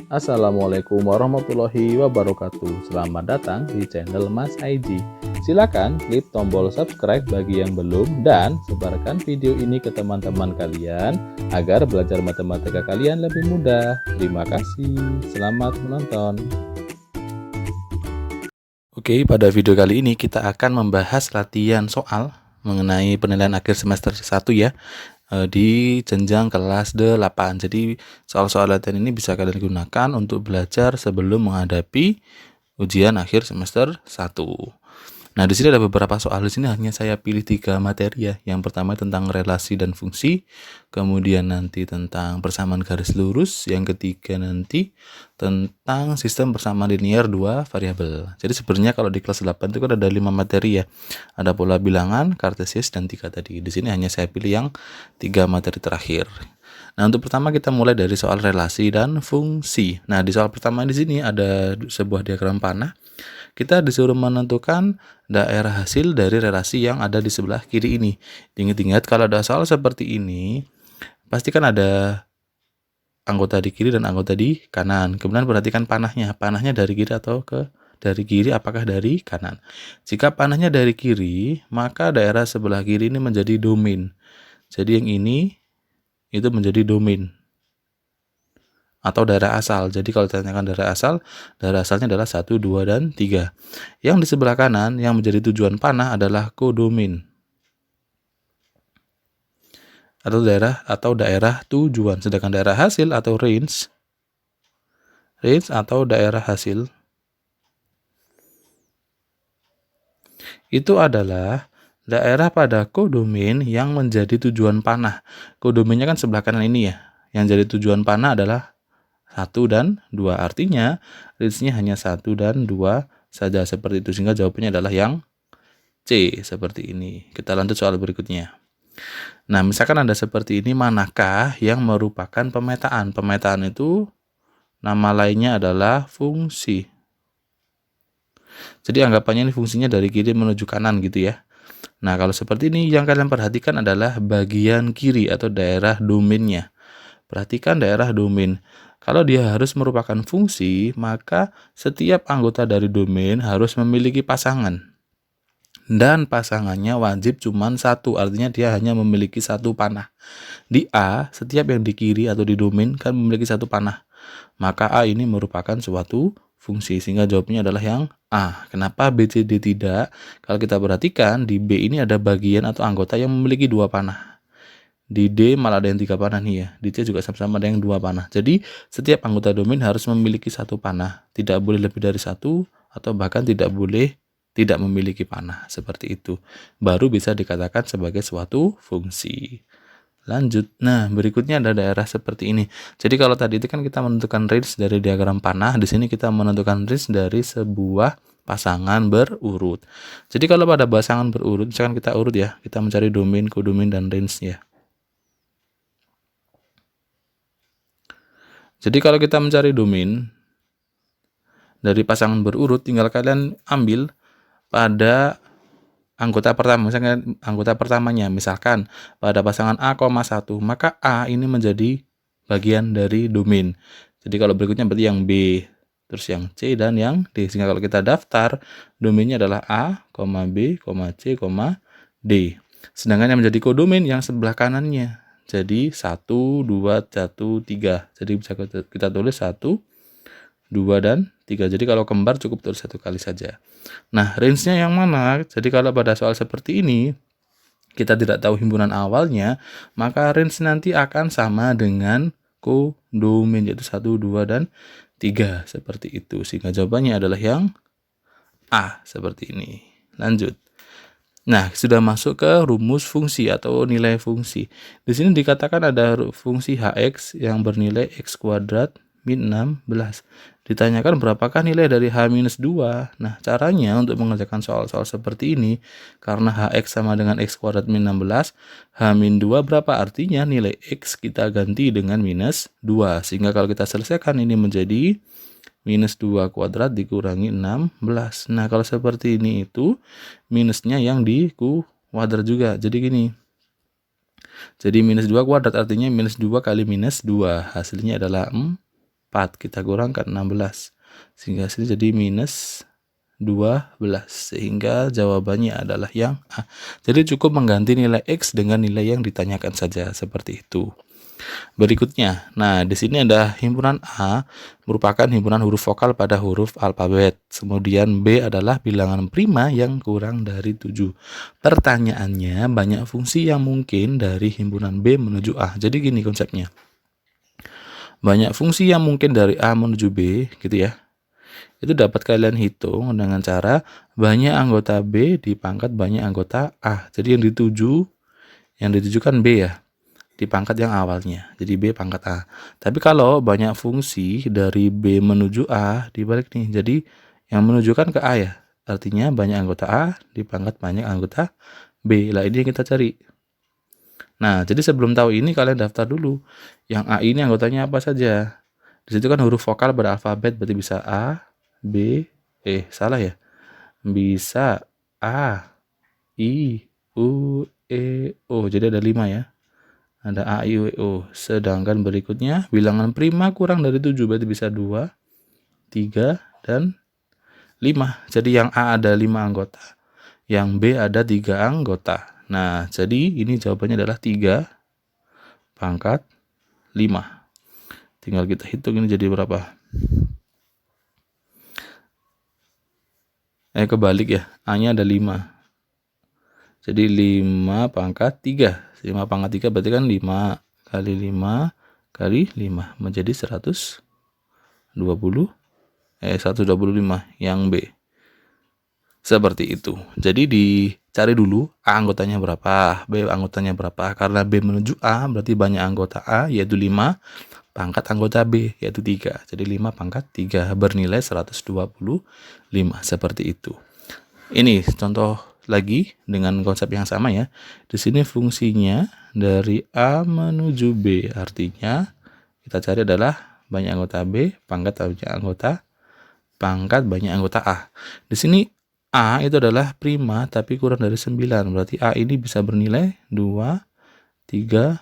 Assalamualaikum warahmatullahi wabarakatuh. Selamat datang di channel Mas Aiji. Silakan klik tombol subscribe bagi yang belum dan sebarkan video ini ke teman-teman kalian agar belajar matematika kalian lebih mudah. Terima kasih. Selamat menonton. Oke, pada video kali ini kita akan membahas latihan soal mengenai penilaian akhir semester 1 ya. Di jenjang kelas 8. Jadi soal-soal latihan ini bisa kalian gunakan untuk belajar sebelum menghadapi ujian akhir semester 1. Nah, di sini ada beberapa soal. Di sini hanya saya pilih 3 materi ya. Yang pertama tentang relasi dan fungsi, kemudian nanti tentang persamaan garis lurus, yang ketiga nanti tentang sistem persamaan linear 2 variabel. Jadi sebenarnya kalau di kelas 8 itu kan ada 5 materi ya. Ada pola bilangan, kartesius, dan 3 tadi. Di sini hanya saya pilih yang 3 materi terakhir. Nah, untuk pertama kita mulai dari soal relasi dan fungsi. Nah, di soal pertama di sini ada sebuah diagram panah. Kita disuruh menentukan daerah hasil dari relasi yang ada di sebelah kiri ini. Ingat-ingat kalau ada soal seperti ini, pasti kan ada anggota di kiri dan anggota di kanan. Kemudian perhatikan panahnya. Panahnya dari kiri atau dari kiri, apakah dari kanan? Jika panahnya dari kiri, maka daerah sebelah kiri ini menjadi domain. Jadi yang ini itu menjadi domain atau daerah asal. Jadi kalau ditanyakan daerah asalnya adalah 1, 2, dan 3. Yang di sebelah kanan yang menjadi tujuan panah adalah kodomain atau daerah tujuan. Sedangkan daerah hasil atau range atau daerah hasil itu adalah daerah pada kodomain yang menjadi tujuan panah. Kodomainnya kan sebelah kanan ini ya. Yang jadi tujuan panah adalah 1 dan 2. Artinya range-nya hanya 1 dan 2 saja seperti itu. Sehingga jawabannya adalah yang C seperti ini. Kita lanjut soal berikutnya. Nah, misalkan ada seperti ini, manakah yang merupakan pemetaan? Pemetaan itu nama lainnya adalah fungsi. Jadi anggapannya ini fungsinya dari kiri menuju kanan gitu ya. Nah, kalau seperti ini yang kalian perhatikan adalah bagian kiri atau daerah domainnya. Perhatikan daerah domain. Kalau dia harus merupakan fungsi, maka setiap anggota dari domain harus memiliki pasangan. Dan pasangannya wajib cuma 1, artinya dia hanya memiliki 1 panah. Di A, setiap yang di kiri atau di domain kan memiliki 1 panah. Maka A ini merupakan suatu fungsi, sehingga jawabannya adalah yang A. Kenapa B, C, D tidak? Kalau kita perhatikan, di B ini ada bagian atau anggota yang memiliki 2 panah. Di D malah ada yang 3 panah nih ya. Di C juga sama-sama ada yang 2 panah. Jadi setiap anggota domain harus memiliki 1 panah. Tidak boleh lebih dari 1 atau bahkan tidak boleh tidak memiliki panah. Seperti itu. Baru bisa dikatakan sebagai suatu fungsi. Lanjut. Nah, berikutnya ada daerah seperti ini. Jadi kalau tadi itu kan kita menentukan range dari diagram panah. Di sini kita menentukan range dari sebuah pasangan berurut. Jadi kalau pada pasangan berurut, misalkan kita urut ya, kita mencari domain, kodomain, dan range ya. Jadi kalau kita mencari domain dari pasangan berurut, tinggal kalian ambil pada anggota pertama, misalkan anggota pertamanya, misalkan pada pasangan A, 1, maka A ini menjadi bagian dari domain. Jadi kalau berikutnya berarti yang B, terus yang C, dan yang D. Sehingga kalau kita daftar, domainnya adalah A, B, C, D. Sedangkan yang menjadi kodomain yang sebelah kanannya. Jadi 1, 2, 1, 3. Jadi bisa kita tulis 1, 2, dan 3. Jadi kalau kembar cukup tulis 1 kali saja. Nah, range-nya yang mana? Jadi kalau pada soal seperti ini, kita tidak tahu himpunan awalnya, maka range nanti akan sama dengan kodomain, yaitu 1, 2, dan 3. Seperti itu. Sehingga jawabannya adalah yang A, seperti ini. Lanjut. Nah, sudah masuk ke rumus fungsi atau nilai fungsi. Di sini dikatakan ada fungsi hx yang bernilai x kuadrat min 16. Ditanyakan berapakah nilai dari h-2. Nah, caranya untuk mengerjakan soal-soal seperti ini, karena hx sama dengan x kuadrat min 16, h-2 berapa? Artinya nilai x kita ganti dengan minus 2. Sehingga kalau kita selesaikan ini menjadi minus 2 kuadrat dikurangi 16. Nah, kalau seperti ini itu minusnya yang di kuadrat juga. Jadi gini. Jadi minus 2 kuadrat artinya minus 2 kali minus 2. Hasilnya adalah 4. 4. Kita kurangkan 16. Sehingga hasilnya jadi minus 12. Sehingga jawabannya adalah yang A. Jadi cukup mengganti nilai X dengan nilai yang ditanyakan saja. Seperti itu. Berikutnya, nah di sini ada himpunan A merupakan himpunan huruf vokal pada huruf alfabet. Kemudian B adalah bilangan prima yang kurang dari 7. Pertanyaannya, banyak fungsi yang mungkin dari himpunan B menuju A. Jadi gini konsepnya. Banyak fungsi yang mungkin dari A menuju B, gitu ya. Itu dapat kalian hitung dengan cara banyak anggota B dipangkat banyak anggota A. Jadi yang ditujukan B ya, di pangkat yang awalnya, jadi B pangkat A. Tapi kalau banyak fungsi dari B menuju A dibalik nih, jadi yang menunjukkan ke A ya, artinya banyak anggota A di pangkat banyak anggota B. Lah ini yang kita cari. Nah, jadi sebelum tahu ini kalian daftar dulu yang A ini anggotanya apa saja. Di situ kan huruf vokal beralfabet, berarti bisa A, B, salah ya, bisa A, I, U, E, O. Jadi ada 5 ya. Ada A, I, U, E, O. Sedangkan berikutnya bilangan prima kurang dari 7, berarti bisa 2, 3, dan 5. Jadi yang A ada 5 anggota, yang B ada 3 anggota. Nah, jadi ini jawabannya adalah 3 pangkat 5. Tinggal kita hitung ini jadi berapa. Kebalik ya, A-nya ada 5. Jadi 5 pangkat 3. 5 pangkat 3 berarti kan 5 kali 5 kali 5 menjadi 125 yang B. Seperti itu. Jadi dicari dulu A anggotanya berapa, B anggotanya berapa. Karena B menuju A berarti banyak anggota A yaitu 5 pangkat anggota B yaitu 3. Jadi 5 pangkat 3 bernilai 125. Seperti itu. Ini contoh lagi dengan konsep yang sama ya. Di sini fungsinya dari A menuju B, artinya kita cari adalah banyak anggota B pangkat banyak anggota A. Di sini A itu adalah prima tapi kurang dari 9, berarti A ini bisa bernilai 2, 3,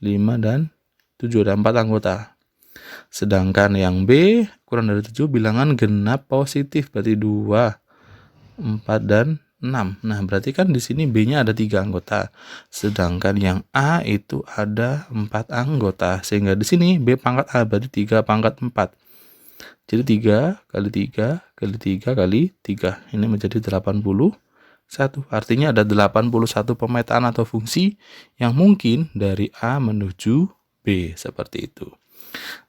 5, dan 7, ada 4 anggota. Sedangkan yang B kurang dari 7 bilangan genap positif, berarti 2, 4, dan 6. Nah, berarti kan di sini B-nya ada 3 anggota. Sedangkan yang A itu ada 4 anggota. Sehingga di sini B pangkat A berarti 3 pangkat 4. Jadi 3 kali 3 kali 3 kali 3. Ini menjadi 81. Artinya ada 81 pemetaan atau fungsi yang mungkin dari A menuju B. Seperti itu.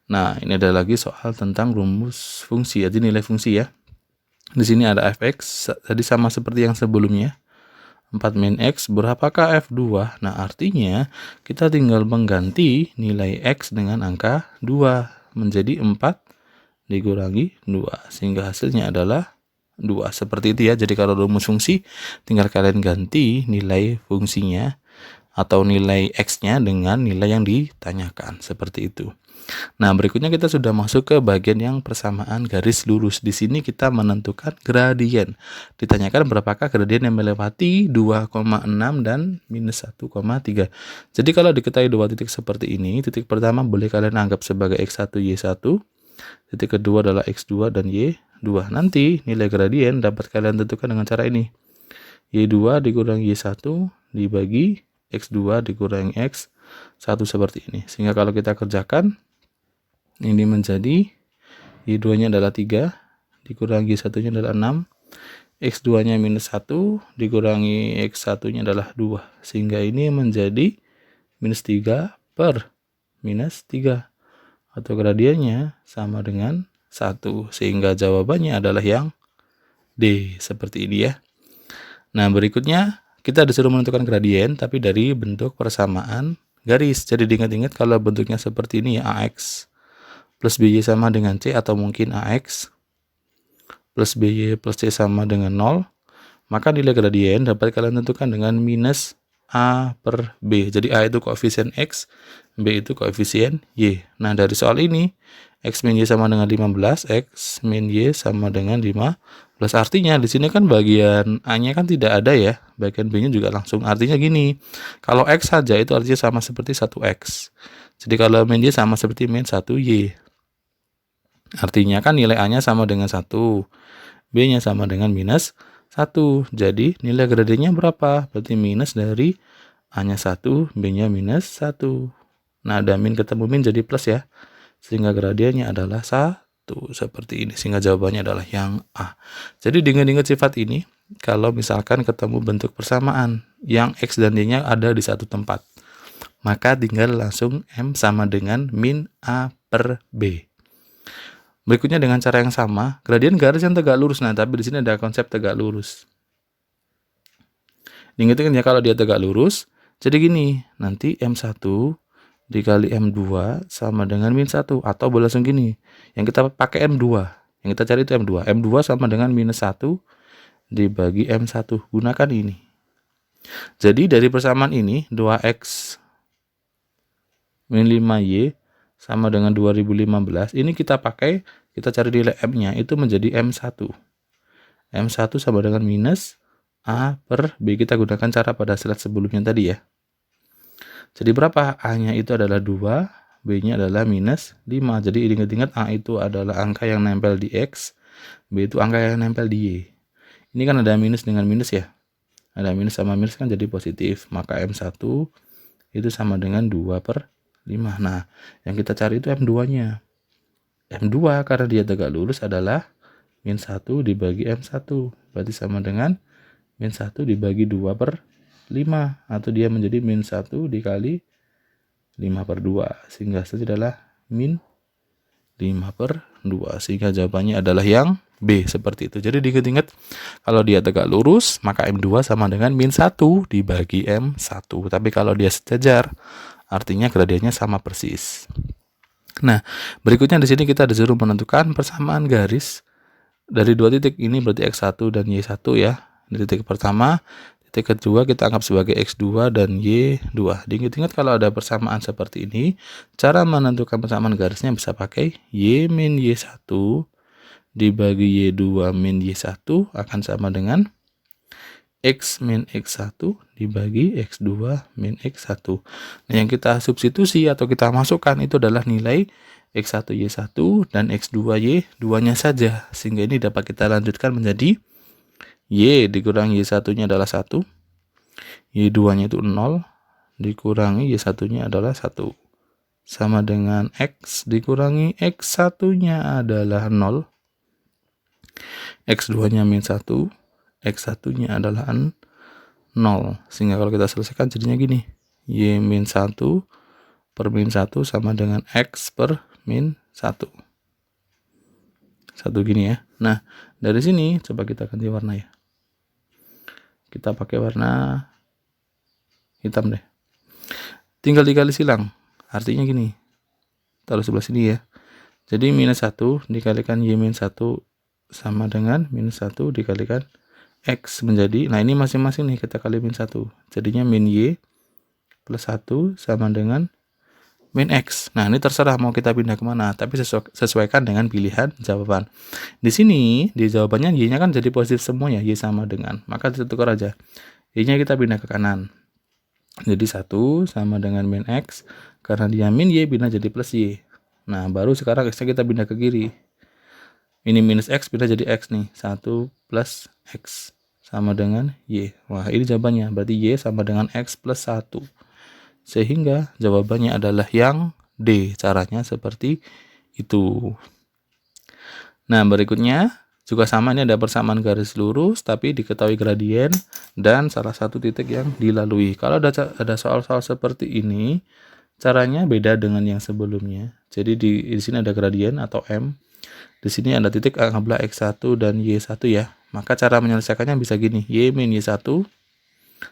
Nah, ini ada lagi soal tentang rumus fungsi. Jadi nilai fungsi ya. Di sini ada fx, tadi sama seperti yang sebelumnya. 4 min x, berapakah f2? Nah, artinya kita tinggal mengganti nilai x dengan angka 2 menjadi 4 dikurangi 2, sehingga hasilnya adalah 2. Seperti itu ya. Jadi kalau rumus fungsi, tinggal kalian ganti nilai fungsinya atau nilai x-nya dengan nilai yang ditanyakan. Seperti itu. Nah, berikutnya kita sudah masuk ke bagian yang persamaan garis lurus. Di sini kita menentukan gradien. Ditanyakan berapakah gradien yang melewati 2,6 dan minus 1,3. Jadi kalau diketahui 2 titik seperti ini, titik pertama boleh kalian anggap sebagai x1, y1. Titik kedua adalah x2 dan y2. Nanti nilai gradien dapat kalian tentukan dengan cara ini. y2 dikurangi y1 dibagi x2 dikurangi x1 seperti ini. Sehingga kalau kita kerjakan, ini menjadi y2-nya adalah 3, dikurangi y1-nya adalah 6, x2-nya minus 1, dikurangi x1-nya adalah 2. Sehingga ini menjadi minus 3 per minus 3. Atau gradiennya sama dengan 1. Sehingga jawabannya adalah yang D. Seperti ini ya. Nah, berikutnya kita disuruh menentukan gradien tapi dari bentuk persamaan garis. Jadi diingat-ingat kalau bentuknya seperti ini ya, AX plus BY sama dengan C, atau mungkin AX plus BY plus C sama dengan 0, maka nilai gradien dapat kalian tentukan dengan minus A per B. Jadi A itu koefisien X, B itu koefisien Y. Nah, dari soal ini, X min Y sama dengan 15, X min Y sama dengan 15. Artinya di sini kan bagian A-nya kan tidak ada ya, bagian B-nya juga langsung. Artinya gini, kalau X saja itu artinya sama seperti 1X. Jadi kalau min Y sama seperti min 1Y. Artinya kan nilai A-nya sama dengan 1, B-nya sama dengan minus 1. Jadi nilai gradiennya berapa? Berarti minus dari A-nya 1, B-nya minus 1. Nah, ada min ketemu min jadi plus ya. Sehingga gradiennya adalah 1. Seperti ini. Sehingga jawabannya adalah yang A. Jadi diingat-ingat sifat ini. Kalau misalkan ketemu bentuk persamaan yang X dan Y-nya ada di satu tempat, maka tinggal langsung M sama dengan min A per B. Berikutnya dengan cara yang sama, gradien garis yang tegak lurus. Nah, tapi di sini ada konsep tegak lurus. Diingat-ingat ya, kalau dia tegak lurus, jadi gini, nanti M1 dikali M2 sama dengan min 1. Atau boleh langsung gini, yang kita pakai M2. Yang kita cari itu M2. M2 sama dengan minus 1 dibagi M1. Gunakan ini. Jadi dari persamaan ini, 2X min 5Y sama dengan 2015. Ini kita pakai, kita cari nilai M-nya, itu menjadi M1. M1 sama dengan minus A per B. Kita gunakan cara pada slide sebelumnya tadi ya. Jadi berapa? A-nya itu adalah 2, B-nya adalah minus 5. Jadi ingat-ingat A itu adalah angka yang nempel di X, B itu angka yang nempel di Y. Ini kan ada minus dengan minus ya. Ada minus sama minus kan jadi positif. Maka M1 itu sama dengan 2 per 5. Nah, yang kita cari itu M2-nya. M2 karena dia tegak lurus adalah min 1 dibagi M1. Berarti sama dengan min 1 dibagi 2 per 5. Atau dia menjadi min 1 dikali 5 per 2. Sehingga hasilnya adalah min 5 per 2. Sehingga jawabannya adalah yang B. Seperti itu. Jadi diingat-ingat, kalau dia tegak lurus, maka M2 sama dengan min 1 dibagi M1. Tapi kalau dia sejajar, artinya gradiennya sama persis. Nah, berikutnya di sini kita disuruh menentukan persamaan garis dari dua titik ini, berarti X1 dan Y1 ya. Di titik pertama, titik kedua kita anggap sebagai X2 dan Y2. Diingat-ingat kalau ada persamaan seperti ini, cara menentukan persamaan garisnya bisa pakai Y min Y1 dibagi Y2 min Y1 akan sama dengan X min X1 dibagi X2 min X1. Nah, yang kita substitusi atau kita masukkan itu adalah nilai X1 Y1 dan X2 Y2-nya saja. Sehingga ini dapat kita lanjutkan menjadi Y dikurangi Y1-nya adalah 1. Y2-nya itu 0 dikurangi Y1-nya adalah 1. Sama dengan X dikurangi X1-nya adalah 0. X2-nya min 1. X1-nya adalah 0. Sehingga kalau kita selesaikan jadinya gini. Y min 1 per min 1 sama dengan X per min 1. 1 gini ya. Nah, dari sini coba kita ganti warna ya. Kita pakai warna hitam deh. Tinggal dikali silang. Artinya gini. Taruh sebelah sini ya. Jadi minus 1 dikalikan Y min 1 sama dengan minus 1 dikalikan X menjadi, nah ini masing-masing nih kita kali min 1. Jadinya min Y plus 1 sama dengan min X. Nah, ini terserah mau kita pindah kemana, tapi sesuaikan dengan pilihan jawaban. Di sini, di jawabannya Y-nya kan jadi positif semuanya, Y sama dengan. Maka ditukar aja. Y-nya kita pindah ke kanan. Jadi 1 sama dengan min X. Karena dia min Y, pindah jadi plus Y. Nah, baru sekarang X-nya kita pindah ke kiri. Ini minus X pindah jadi X nih. 1 plus X sama dengan Y. Wah, ini jawabannya. Berarti Y sama dengan X plus 1. Sehingga jawabannya adalah yang D. Caranya seperti itu. Nah, berikutnya juga sama, ini ada persamaan garis lurus tapi diketahui gradien dan salah satu titik yang dilalui. Kalau ada soal-soal seperti ini, caranya beda dengan yang sebelumnya. Jadi di sini ada gradien atau M. Di sini ada titik, anggaplah X1 dan Y1 ya. Maka cara menyelesaikannya bisa gini. Y min Y1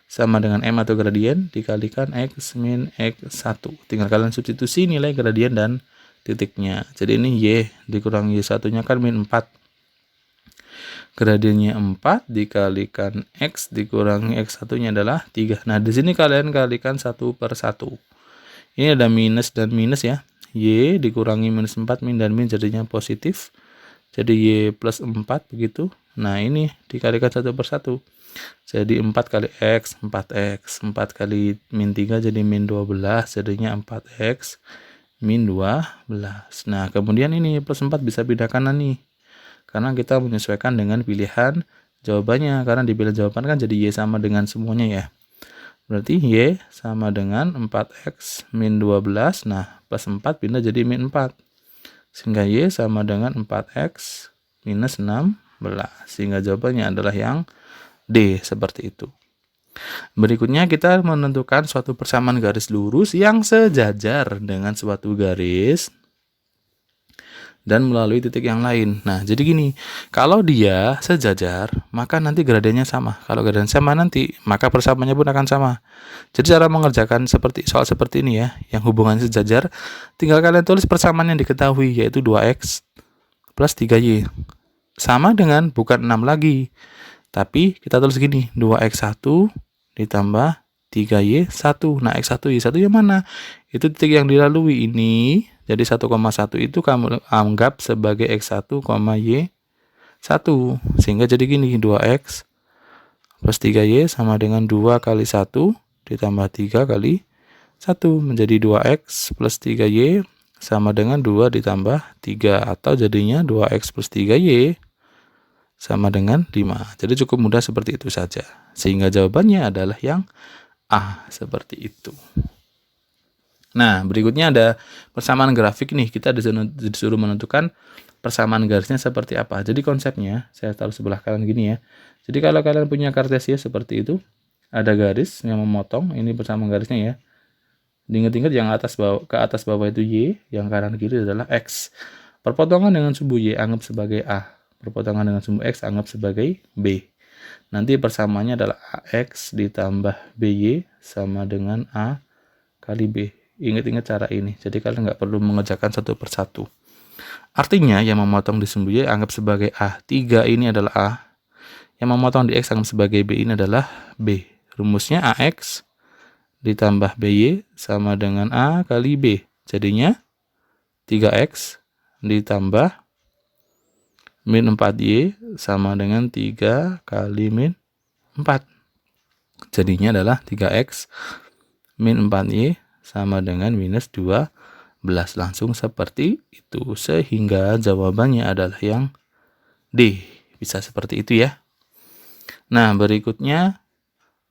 sama dengan M atau gradien dikalikan X min X1. Tinggal kalian substitusi nilai gradien dan titiknya. Jadi ini Y dikurangi Y1-nya kan min 4. Gradiennya 4 dikalikan X dikurangi X1-nya adalah 3. Nah, di sini kalian kalikan 1 per 1. Ini ada minus dan minus ya. Y dikurangi minus 4 min dan min jadinya positif. Jadi Y plus 4 begitu. Nah, ini dikalikan 1 per 1. Jadi 4 kali X, 4X. 4 kali min 3 jadi min 12. Jadinya 4X min 12. Nah, kemudian ini plus 4 bisa pindah kanan nih. Karena kita menyesuaikan dengan pilihan jawabannya. Karena di pilihan jawaban kan jadi Y sama dengan semuanya ya. Berarti Y sama dengan 4X min 12. Nah, plus 4 pindah jadi min 4. Sehingga Y sama dengan 4X minus 16. Sehingga jawabannya adalah yang D, seperti itu. Berikutnya kita menentukan suatu persamaan garis lurus yang sejajar dengan suatu garis dan melalui titik yang lain. Nah, jadi gini, kalau dia sejajar, maka nanti gradiennya sama. Kalau gradiennya sama nanti, maka persamaannya pun akan sama. Jadi cara mengerjakan soal seperti ini ya, yang hubungannya sejajar, tinggal kalian tulis persamaan yang diketahui, yaitu 2X plus 3Y. Sama dengan bukan 6 lagi, tapi kita tulis gini, 2X1 ditambah 3Y1. Nah, X1, Y1 yang mana? Itu titik yang dilalui ini. Jadi 1,1 itu kamu anggap sebagai X1, Y1. Sehingga jadi gini, 2X plus 3Y sama dengan 2 kali 1 ditambah 3 kali 1. Menjadi 2X plus 3Y sama dengan 2 ditambah 3. Atau jadinya 2X plus 3Y sama dengan 5. Jadi cukup mudah seperti itu saja. Sehingga jawabannya adalah yang A, seperti itu. Nah, berikutnya ada persamaan grafik nih. Kita disuruh menentukan persamaan garisnya seperti apa. Jadi konsepnya, saya taruh sebelah kanan gini ya. Jadi kalau kalian punya kartesia seperti itu, ada garis yang memotong, ini persamaan garisnya ya. Diingat-ingat yang ke atas bawah itu Y, yang kanan kiri adalah X. Perpotongan dengan sumbu Y anggap sebagai A. Perpotongan dengan sumbu X anggap sebagai B. Nanti persamaannya adalah AX ditambah BY sama dengan A kali B. Ingat-ingat cara ini. Jadi kalian nggak perlu mengerjakan satu persatu. Artinya yang memotong di sumbu Y anggap sebagai A. 3 ini adalah A. Yang memotong di X anggap sebagai B ini adalah B. Rumusnya AX ditambah BY sama dengan A kali B. Jadinya 3X ditambah min 4Y sama dengan 3 kali min 4. Jadinya adalah 3X min 4Y sama dengan minus 12. Langsung seperti itu. Sehingga jawabannya adalah yang D. Bisa seperti itu ya. Nah, berikutnya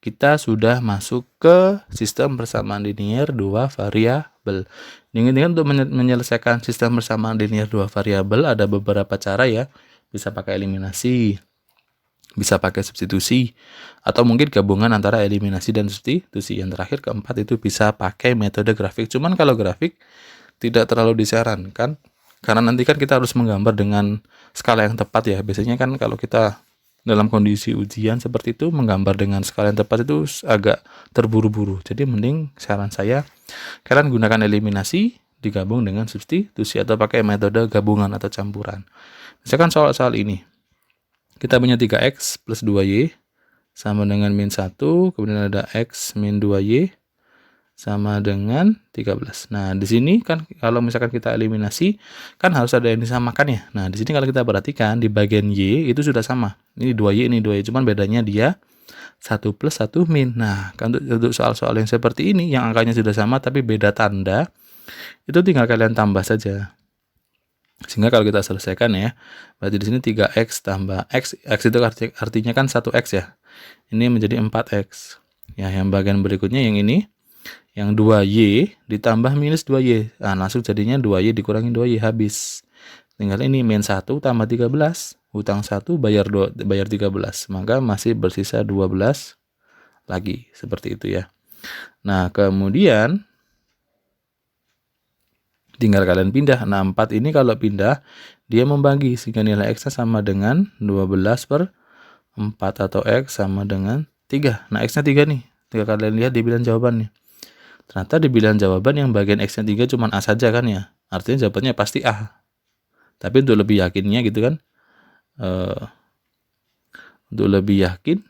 kita sudah masuk ke sistem persamaan linear 2 variabel. Ingat-ingat untuk menyelesaikan sistem persamaan linear 2 variabel ada beberapa cara ya. Bisa pakai eliminasi, bisa pakai substitusi, atau mungkin gabungan antara eliminasi dan substitusi. Yang terakhir keempat itu bisa pakai metode grafik. Cuman kalau grafik tidak terlalu disarankan, karena nanti kan kita harus menggambar dengan skala yang tepat ya. Biasanya kan kalau kita dalam kondisi ujian seperti itu, menggambar dengan skala yang tepat itu agak terburu-buru. Jadi mending saran saya, kalian gunakan eliminasi digabung dengan substitusi atau pakai metode gabungan atau campuran. Misalkan soal-soal ini, kita punya 3X plus 2Y sama dengan min 1, kemudian ada X min 2Y sama dengan 13. Nah, di sini kan kalau misalkan kita eliminasi, kan harus ada yang disamakan ya. Nah, di sini kalau kita perhatikan, di bagian Y itu sudah sama. Ini 2Y, ini 2Y. Cuman bedanya dia 1 plus 1 min. Nah, untuk soal-soal yang seperti ini, yang angkanya sudah sama tapi beda tanda, itu tinggal kalian tambah saja. Sehingga kalau kita selesaikan ya, berarti di sini 3X tambah X. X itu artinya kan 1X ya. Ini menjadi 4X. Ya, yang bagian berikutnya yang ini, yang 2Y ditambah minus 2Y. Nah, langsung jadinya 2Y dikurangi 2Y, habis. Tinggal ini min 1 tambah 13. Hutang 1 bayar 13. Maka masih bersisa 12 lagi. Seperti itu ya. Nah, kemudian tinggal kalian pindah. Nah, 4 ini kalau pindah, dia membagi. Sehingga nilai X-nya sama dengan 12 per 4 atau X sama dengan 3. Nah, X-nya 3 nih. Tinggal kalian lihat di pilihan jawabannya. Ternyata di pilihan jawaban yang bagian X-nya 3 cuma A saja kan ya. Artinya jawabannya pasti A. Tapi untuk lebih yakinnya gitu kan. Untuk lebih yakin.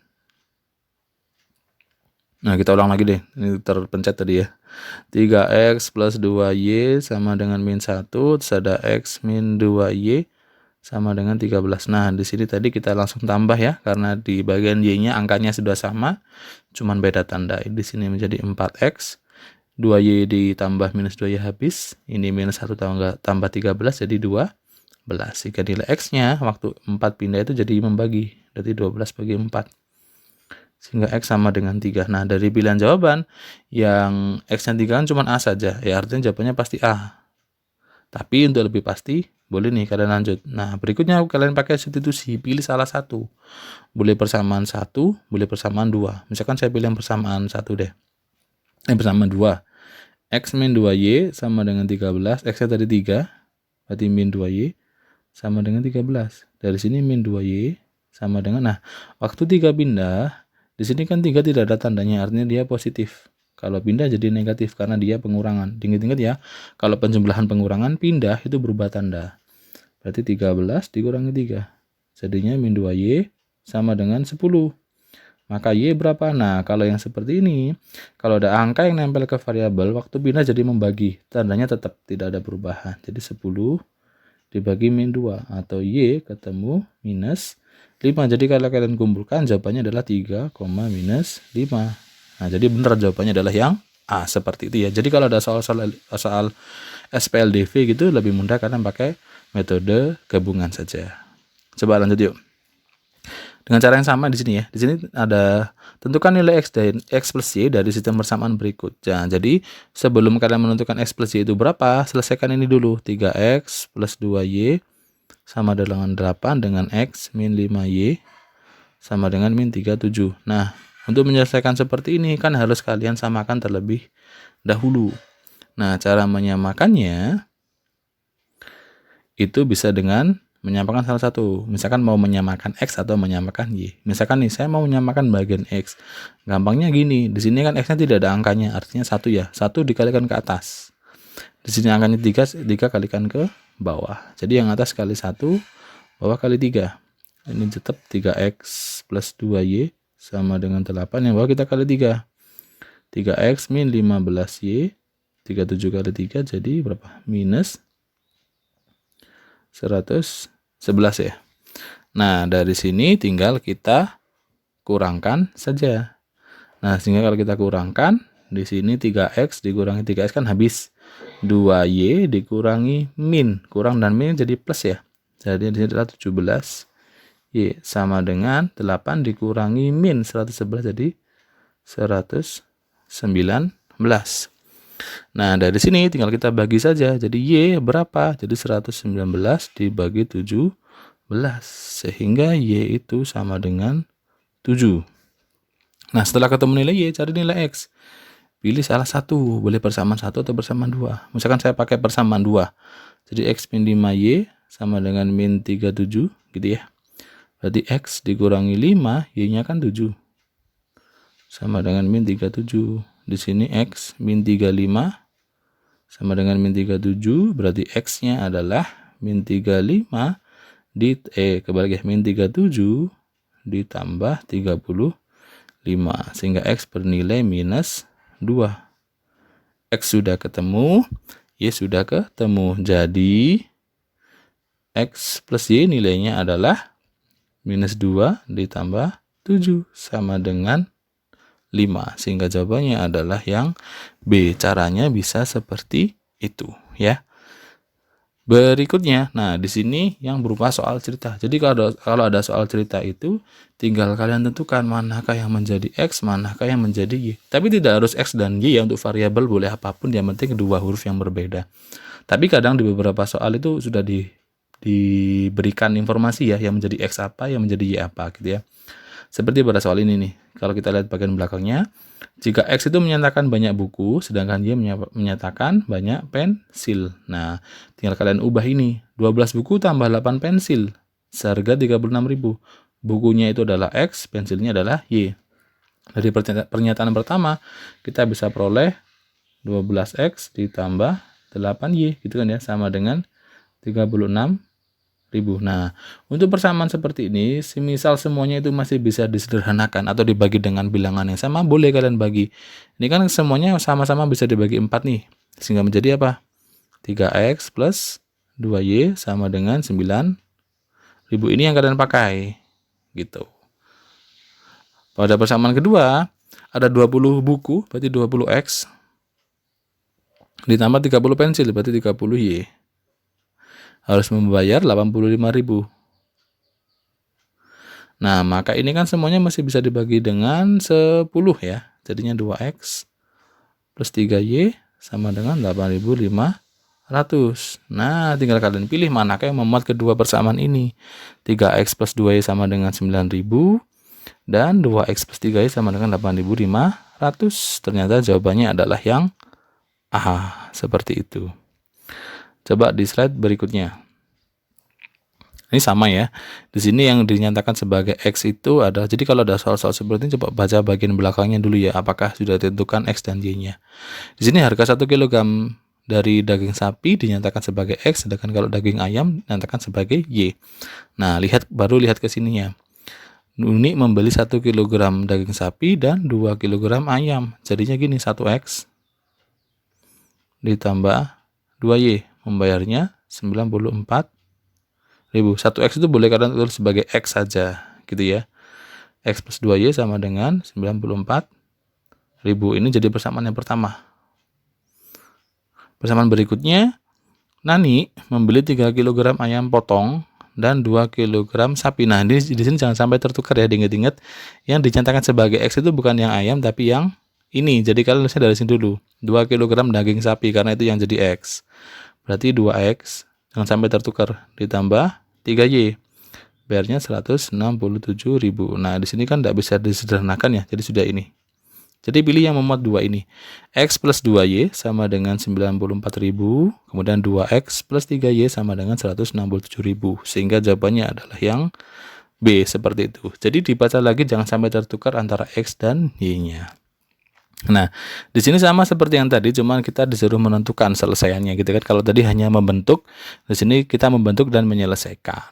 Nah, kita ulang lagi deh. Ini terpencet tadi ya. 3X plus 2Y sama dengan min 1. Terus ada X min 2Y sama dengan 13. Nah, di sini tadi kita langsung tambah ya. Karena di bagian Y-nya angkanya sudah sama. Cuman beda tanda. Di sini menjadi 4X. 2Y ditambah minus 2Y habis. Ini minus 1 tambah 13 jadi 12. Sehingga nilai X-nya waktu 4 pindah itu jadi membagi. Berarti 12 bagi 4. Sehingga X sama dengan 3. Nah, dari pilihan jawaban yang X-nya 3 kan cuma A saja. Ya, artinya jawabannya pasti A. Tapi untuk lebih pasti, boleh nih kalian lanjut. Nah, berikutnya kalian pakai substitusi. Pilih salah satu. Boleh persamaan 1, boleh persamaan 2. Misalkan saya pilih yang persamaan 1 deh. Persamaan 2. X min 2Y sama dengan 13. X-nya tadi 3. Berarti min 2Y sama dengan 13. Dari sini min 2Y sama dengan, nah, waktu 3 pindah, di sini kan 3 tidak ada tandanya, artinya dia positif. Kalau pindah jadi negatif karena dia pengurangan. Ingat-ingat ya, kalau penjumlahan pengurangan pindah itu berubah tanda. Berarti 13 dikurangi 3. Jadinya min 2Y sama dengan 10. Maka Y berapa? Nah, kalau yang seperti ini, kalau ada angka yang nempel ke variabel, waktu pindah jadi membagi. Tandanya tetap tidak ada perubahan. Jadi 10 dibagi min 2. Atau Y ketemu minus 5. Jadi kalau kalian kumpulkan, jawabannya adalah 3, minus 5. Nah, jadi benar jawabannya adalah yang A, seperti itu ya. Jadi kalau ada soal SPLDV gitu, lebih mudah kalian pakai metode gabungan saja. Coba lanjut yuk. Dengan cara yang sama di sini ya. Di sini ada tentukan nilai X dan X plus Y dari sistem persamaan berikut. Nah, jadi sebelum kalian menentukan X plus Y itu berapa, selesaikan ini dulu. 3X plus 2Y sama dengan 8 dengan X min 5Y sama dengan min 37. Nah, untuk menyelesaikan seperti ini kan harus kalian samakan terlebih dahulu. Nah, cara menyamakannya itu bisa dengan menyamakan salah satu. Misalkan mau menyamakan X atau menyamakan Y. Misalkan nih, saya mau menyamakan bagian X. Gampangnya gini, di sini kan X-nya tidak ada angkanya, artinya 1 ya. 1 dikalikan ke atas. Di sini angkanya 3 kalikan ke bawah. Jadi yang atas kali 1, bawah kali 3. Ini tetap 3X plus 2Y sama dengan 8. Yang bawah kita kali 3. 3X min 15Y. 37 kali 3 jadi berapa? Minus 111 ya. Nah, dari sini tinggal kita kurangkan saja. Nah, sehingga kalau kita kurangkan, di sini 3X dikurangi 3X kan habis. 2Y dikurangi min. Kurang dan min jadi plus ya. Jadi di sini adalah 17. Y sama dengan 8 dikurangi min 111 jadi 119. Nah, dari sini tinggal kita bagi saja. Jadi Y berapa? Jadi 119 dibagi 17. Sehingga Y itu sama dengan 7. Nah, setelah ketemu nilai Y, cari nilai X. Pilih salah satu. Boleh persamaan 1 atau persamaan 2. Misalkan saya pakai persamaan 2. Jadi X min 5Y sama dengan min 37. Gitu ya. Berarti X dikurangi 5, Y-nya kan 7. Sama dengan min 37. Di sini X min 35 sama dengan min 37. Berarti X-nya adalah min 35 kebalik ya, min 37 ditambah 35. Sehingga X bernilai minus 2. X sudah ketemu, Y sudah ketemu. Jadi X plus Y nilainya adalah minus 2 ditambah 7 sama dengan 5. Sehingga jawabannya adalah yang B. Caranya bisa seperti itu ya. Berikutnya, nah di sini yang berupa soal cerita. Jadi kalau ada soal cerita itu tinggal kalian tentukan manakah yang menjadi X, manakah yang menjadi Y. Tapi tidak harus X dan Y ya, untuk variabel boleh apapun, yang penting kedua huruf yang berbeda. Tapi kadang di beberapa soal itu sudah diberikan informasi ya, yang menjadi X apa, yang menjadi Y apa gitu ya. Seperti pada soal ini nih. Kalau kita lihat bagian belakangnya, jika X itu menyatakan banyak buku, sedangkan Y menyatakan banyak pensil. Nah, tinggal kalian ubah ini. 12 buku tambah 8 pensil. Seharga 36.000. Bukunya itu adalah X, pensilnya adalah Y. Dari pernyataan pertama, kita bisa peroleh 12X ditambah 8Y. Gitu kan ya, sama dengan 36.000. Nah, untuk persamaan seperti ini, semisal semuanya itu masih bisa disederhanakan atau dibagi dengan bilangan yang sama, boleh kalian bagi. Ini kan semuanya sama-sama bisa dibagi 4 nih. Sehingga menjadi apa? 3X plus 2Y sama dengan 9.000. Ini yang kalian pakai. Gitu. Pada persamaan kedua, ada 20 buku, berarti 20X ditambah 30 pensil, berarti 30Y. Harus membayar 85.000. Nah, maka ini kan semuanya masih bisa dibagi dengan 10 ya. Jadinya 2X plus 3Y sama dengan 8.500. Nah, tinggal kalian pilih manakah yang memuat kedua persamaan ini. 3X plus 2Y sama dengan 9.000 dan 2X plus 3Y sama dengan 8.500. Ternyata jawabannya adalah yang A, seperti itu. Coba di slide berikutnya. Ini sama ya. Di sini yang dinyatakan sebagai X itu adalah, jadi kalau ada soal-soal seperti ini coba baca bagian belakangnya dulu ya, apakah sudah ditentukan X dan Y-nya. Di sini harga 1 kg dari daging sapi dinyatakan sebagai X, sedangkan kalau daging ayam dinyatakan sebagai Y. Nah, baru lihat ke sininya. Nuni membeli 1 kg daging sapi dan 2 kg ayam. Jadinya gini, 1X ditambah 2Y, membayarnya 94.000. 1X itu boleh kalian tulis sebagai X saja, gitu ya. X plus 2Y sama dengan 94.000. Ini jadi persamaan yang pertama. Persamaan berikutnya, Nani membeli 3 kg ayam potong dan 2 kg sapi. Nah, di sini jangan sampai tertukar ya, diingat-ingat. Yang dinyatakan sebagai X itu bukan yang ayam, tapi yang ini. Jadi kalian tulisnya dari sini dulu. 2 kg daging sapi, karena itu yang jadi X. Berarti 2X, jangan sampai tertukar, ditambah 3Y, bayarnya 167.000. Nah, di sini kan tidak bisa disederhanakan ya, jadi sudah ini. Jadi pilih yang memuat dua ini. X plus 2Y sama dengan 94.000, kemudian 2X plus 3Y sama dengan 167.000. Sehingga jawabannya adalah yang B, seperti itu. Jadi dibaca lagi, jangan sampai tertukar antara X dan Y-nya. Nah, di sini sama seperti yang tadi, cuman kita disuruh menentukan selesaiannya gitu kan. Kalau tadi hanya membentuk, di sini kita membentuk dan menyelesaikan.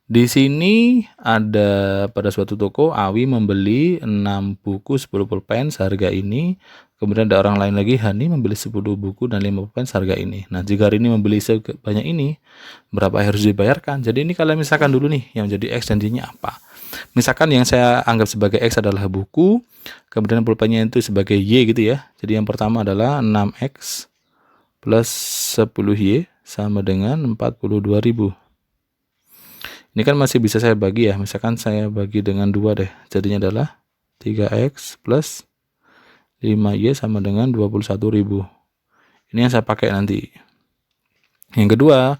Di sini ada pada suatu toko, Awi membeli 6 buku 10 pulpen seharga ini. Kemudian ada orang lain lagi, Hani membeli 10 buku dan 5 pulpen seharga ini. Nah, jika Rini membeli sebanyak ini, berapa harus dibayarkan? Jadi ini kalian misalkan dulu nih, yang jadi X dan Y-nya apa. Misalkan yang saya anggap sebagai X adalah buku, kemudian pulpennya itu sebagai Y gitu ya. Jadi yang pertama adalah 6X plus 10Y sama dengan 42.000. Ini kan masih bisa saya bagi ya. Misalkan saya bagi dengan 2 deh. Jadinya adalah 3X plus 5Y sama dengan 21.000. Ini yang saya pakai nanti. Yang kedua,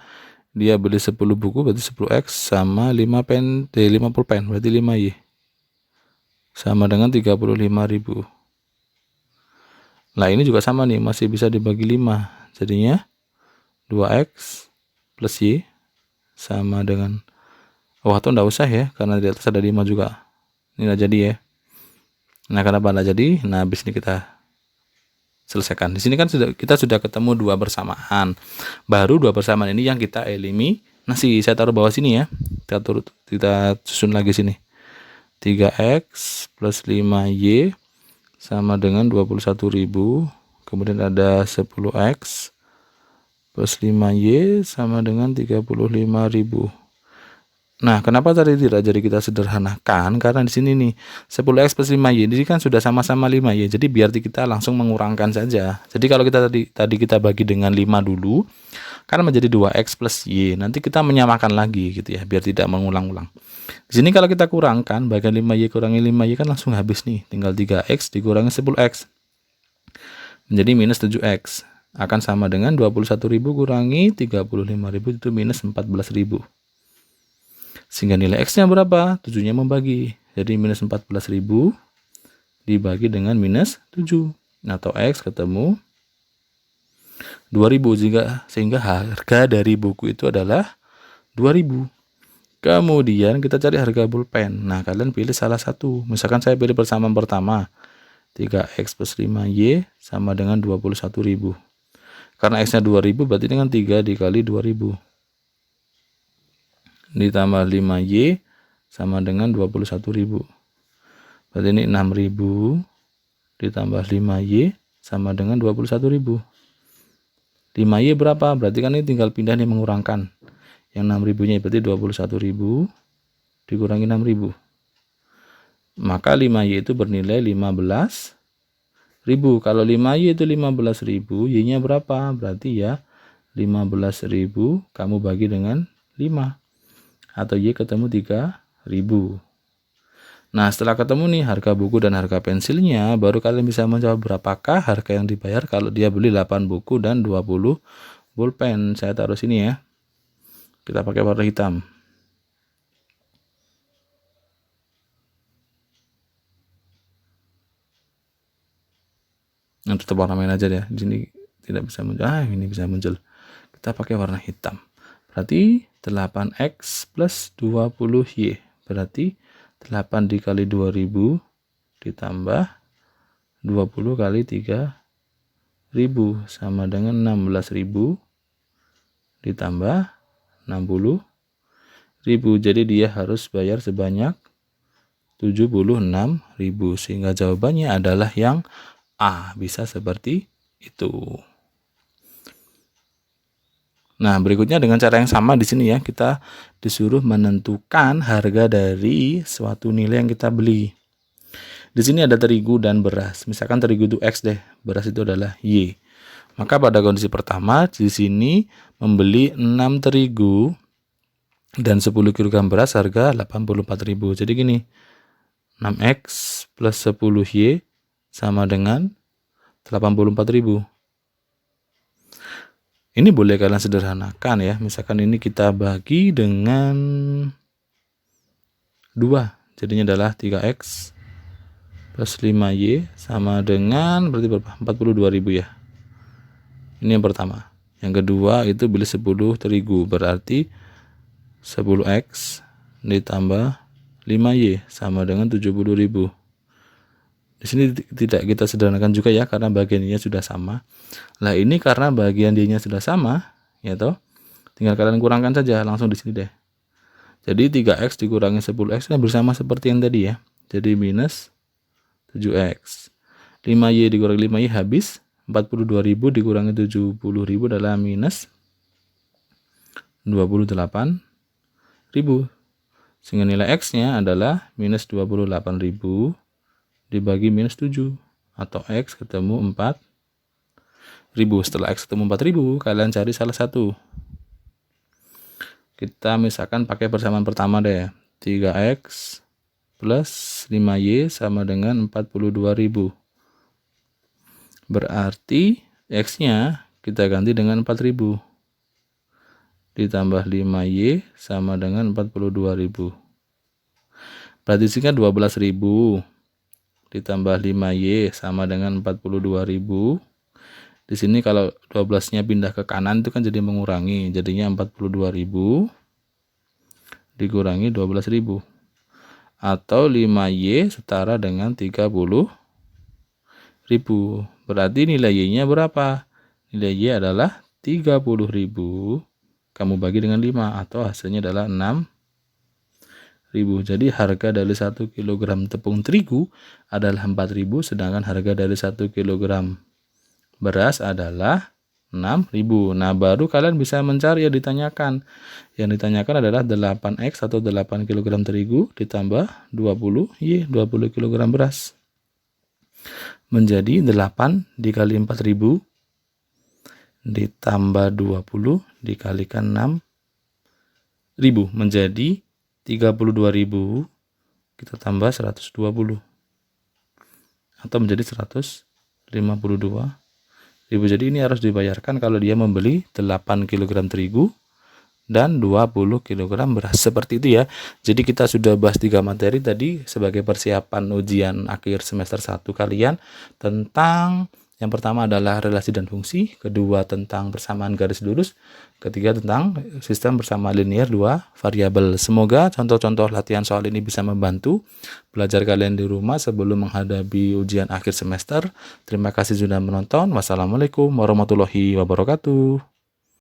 dia beli 10 buku, berarti 10X sama 5 pulpen, berarti 5Y. Sama dengan 35.000. Nah, ini juga sama nih, masih bisa dibagi 5. Jadinya 2X plus Y sama dengan, atau enggak usah ya, karena di atas ada 5 juga. Ini enggak jadi ya. Nah, kenapa enggak jadi? Nah, habis ini kita selesaikan. Di sini kan kita sudah ketemu 2 persamaan. Baru 2 persamaan ini yang kita eliminasi. Saya taruh bawah sini ya. Kita susun lagi sini. 3X plus 5Y sama dengan 21.000. Kemudian ada 10X plus 5Y sama dengan 35.000. Nah, kenapa tadi tidak jadi kita sederhanakan? Karena di sini nih 10X plus 5Y ini kan sudah sama-sama 5Y. Jadi biar kita langsung mengurangkan saja. Jadi kalau kita tadi kita bagi dengan 5 dulu, kan menjadi 2X plus Y. Nanti kita menyamakan lagi gitu ya, biar tidak mengulang-ulang. Di sini kalau kita kurangkan, bagian 5Y kurangi 5Y kan langsung habis nih. Tinggal 3X dikurangi 10X. Menjadi minus 7X. Akan sama dengan 21.000 kurangi 35.000 itu minus 14.000. Sehingga nilai X-nya berapa? 7-nya membagi. Jadi minus 14.000 dibagi dengan minus 7. Atau X ketemu 2.000. Sehingga harga dari buku itu adalah 2.000. Kemudian kita cari harga pulpen. Nah, kalian pilih salah satu. Misalkan saya pilih persamaan pertama. 3X plus 5Y sama dengan 21.000. Karena X-nya 2.000 berarti dengan 3 dikali 2.000. Ditambah 5Y sama dengan 21.000. Berarti ini 6.000 ditambah 5Y sama dengan 21.000. 5Y berapa? Berarti kan ini tinggal pindah nih, mengurangkan. Yang 6.000-nya berarti 21.000 dikurangi 6.000. Maka 5Y itu bernilai 15.000. Kalau 5Y itu 15.000, Y-nya berapa? Berarti ya 15.000 kamu bagi dengan 5. Atau Y ketemu 3.000. Nah, setelah ketemu nih harga buku dan harga pensilnya, baru kalian bisa menjawab berapakah harga yang dibayar kalau dia beli 8 buku dan 20 pulpen. Saya taruh sini ya. Kita pakai warna hitam. Nah, tetap warna merah aja deh. Di sini tidak bisa muncul. Ini bisa muncul. Kita pakai warna hitam. Berarti 8X plus 20Y. Berarti 8 dikali 2000 ditambah 20 kali 3.000 sama dengan 16.000 ditambah 60.000. Jadi dia harus bayar sebanyak 76.000. Sehingga jawabannya adalah yang A. Bisa seperti itu. Nah, berikutnya dengan cara yang sama di sini ya, kita disuruh menentukan harga dari suatu nilai yang kita beli. Di sini ada terigu dan beras. Misalkan terigu itu X deh, beras itu adalah Y. Maka pada kondisi pertama di sini membeli 6 terigu dan 10 kg beras harga 84.000. Jadi gini, 6X plus 10Y sama dengan 84.000. Ini boleh kalian sederhanakan ya. Misalkan ini kita bagi dengan 2. Jadinya adalah 3X plus 5Y sama dengan berarti berapa? 42.000 ya. Ini yang pertama. Yang kedua itu beli 10 terigu. Berarti 10X ditambah 5Y sama dengan 70.000. Di sini tidak kita sederhanakan juga ya, karena bagiannya sudah sama. Lah ini karena bagian D-nya sudah sama, ya toh. Tinggal kalian kurangkan saja langsung di sini deh. Jadi 3X dikurangi 10X kan bersama seperti yang tadi ya. Jadi minus 7X. 5Y dikurangi 5Y habis. 42.000 dikurangi 70.000 adalah minus 28.000. Sehingga nilai X-nya adalah minus 28.000 dibagi minus 7, atau X ketemu 4.000. Setelah X ketemu 4.000, kalian cari salah satu. Kita misalkan pakai persamaan pertama deh. 3X plus 5Y sama dengan 42.000. Berarti X-nya kita ganti dengan 4.000. Ditambah 5Y sama dengan 42.000. Berarti sini 12.000. Ditambah 5Y sama dengan 42.000. Di sini kalau 12-nya pindah ke kanan itu kan jadi mengurangi, jadinya 42.000 dikurangi 12.000. Atau 5Y setara dengan 30.000. Berarti nilai Y-nya berapa? Nilai Y adalah 30.000. Kamu bagi dengan 5 atau hasilnya adalah 6.000. Jadi harga dari 1 kg tepung terigu adalah 4.000, sedangkan harga dari 1 kg beras adalah 6.000. Nah, baru kalian bisa mencari yang ditanyakan. Yang ditanyakan adalah 8X atau 8 kg terigu ditambah 20Y, 20 kg beras. Menjadi 8 dikali 4.000 ditambah 20 dikalikan 6.000 menjadi 32.000, kita tambah 120 atau menjadi 152.000. Jadi ini harus dibayarkan kalau dia membeli 8 kg terigu dan 20 kg beras. Seperti itu ya. Jadi kita sudah bahas 3 materi tadi sebagai persiapan ujian akhir semester 1 kalian tentang yang pertama adalah relasi dan fungsi, kedua tentang persamaan garis lurus, ketiga tentang sistem persamaan linear 2 variabel. Semoga contoh-contoh latihan soal ini bisa membantu belajar kalian di rumah sebelum menghadapi ujian akhir semester. Terima kasih sudah menonton. Wassalamualaikum warahmatullahi wabarakatuh.